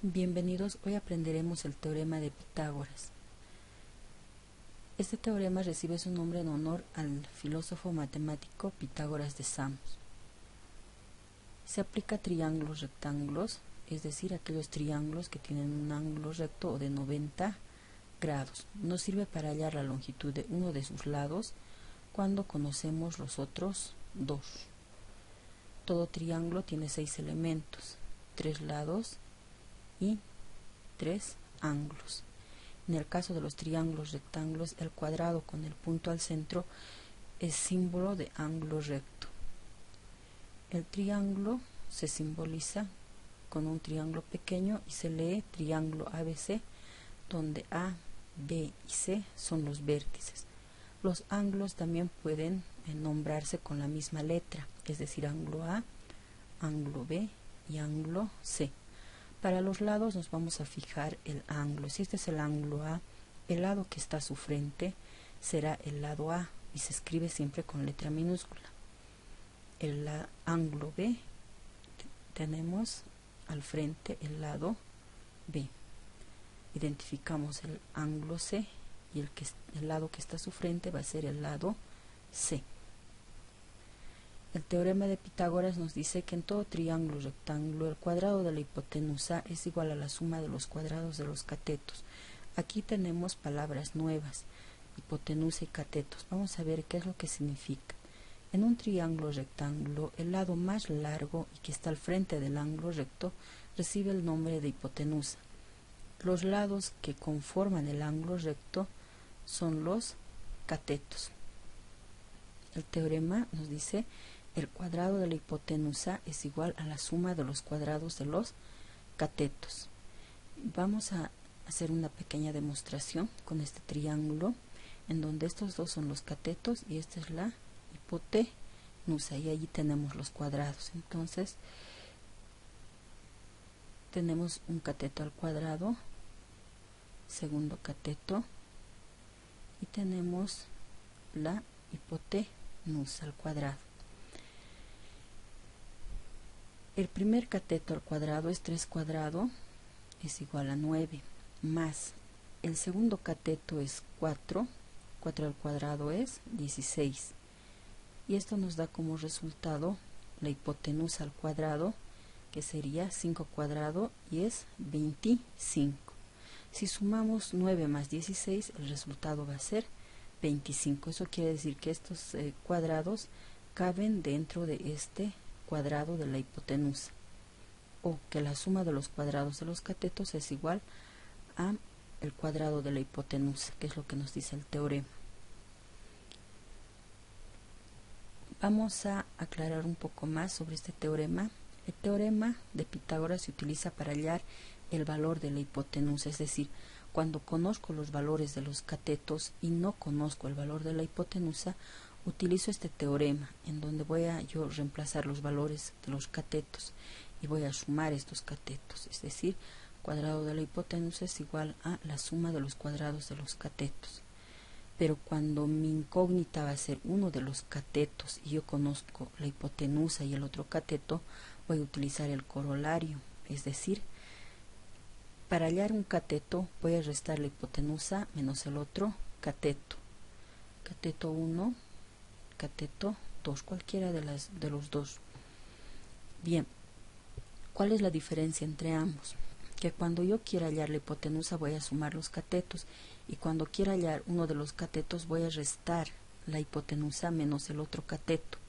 Bienvenidos, hoy aprenderemos el teorema de Pitágoras. Este teorema recibe su nombre en honor al filósofo matemático Pitágoras de Samos. Se aplica a triángulos rectángulos, es decir, aquellos triángulos que tienen un ángulo recto o de 90 grados. Nos sirve para hallar la longitud de uno de sus lados cuando conocemos los otros dos. Todo triángulo tiene 6 elementos, 3 lados y 3 ángulos. En el caso de los triángulos rectángulos, el cuadrado con el punto al centro es símbolo de ángulo recto. El triángulo se simboliza con un triángulo pequeño y se lee triángulo ABC, donde A, B y C son los vértices. Los ángulos también pueden nombrarse con la misma letra, es decir, ángulo A, ángulo B y ángulo C. Para los lados nos vamos a fijar el ángulo. Si este es el ángulo A, el lado que está a su frente será el lado A y se escribe siempre con letra minúscula. El ángulo B tenemos al frente el lado B. Identificamos el ángulo C y el lado que está a su frente va a ser el lado C. El teorema de Pitágoras nos dice que en todo triángulo rectángulo el cuadrado de la hipotenusa es igual a la suma de los cuadrados de los catetos. Aquí tenemos palabras nuevas, hipotenusa y catetos. Vamos a ver qué es lo que significa. En un triángulo rectángulo, el lado más largo y que está al frente del ángulo recto recibe el nombre de hipotenusa. Los lados que conforman el ángulo recto son los catetos. El teorema nos dice el cuadrado de la hipotenusa es igual a la suma de los cuadrados de los catetos. Vamos a hacer una pequeña demostración con este triángulo, en donde estos dos son los catetos y esta es la hipotenusa, y allí tenemos los cuadrados. Entonces, tenemos un cateto al cuadrado, segundo cateto, y tenemos la hipotenusa al cuadrado. El primer cateto al cuadrado es 3 cuadrado, es igual a 9, más el segundo cateto es 4, 4 al cuadrado es 16. Y esto nos da como resultado la hipotenusa al cuadrado, que sería 5 cuadrado y es 25. Si sumamos 9 más 16, el resultado va a ser 25. Eso quiere decir que estos cuadrados caben dentro de este cuadrado de la hipotenusa, o que la suma de los cuadrados de los catetos es igual a el cuadrado de la hipotenusa, que es lo que nos dice el teorema. Vamos a aclarar un poco más sobre este teorema. El teorema de Pitágoras se utiliza para hallar el valor de la hipotenusa, es decir, cuando conozco los valores de los catetos y no conozco el valor de la hipotenusa, utilizo este teorema en donde voy a yo reemplazar los valores de los catetos y voy a sumar estos catetos, es decir, cuadrado de la hipotenusa es igual a la suma de los cuadrados de los catetos. Pero cuando mi incógnita va a ser uno de los catetos y yo conozco la hipotenusa y el otro cateto, voy a utilizar el corolario, es decir, para hallar un cateto voy a restar la hipotenusa menos el otro cateto. Cateto 1, cateto 2, cualquiera de los dos. Bien, ¿cuál es la diferencia entre ambos? Que cuando yo quiera hallar la hipotenusa voy a sumar los catetos, y cuando quiera hallar uno de los catetos voy a restar la hipotenusa menos el otro cateto.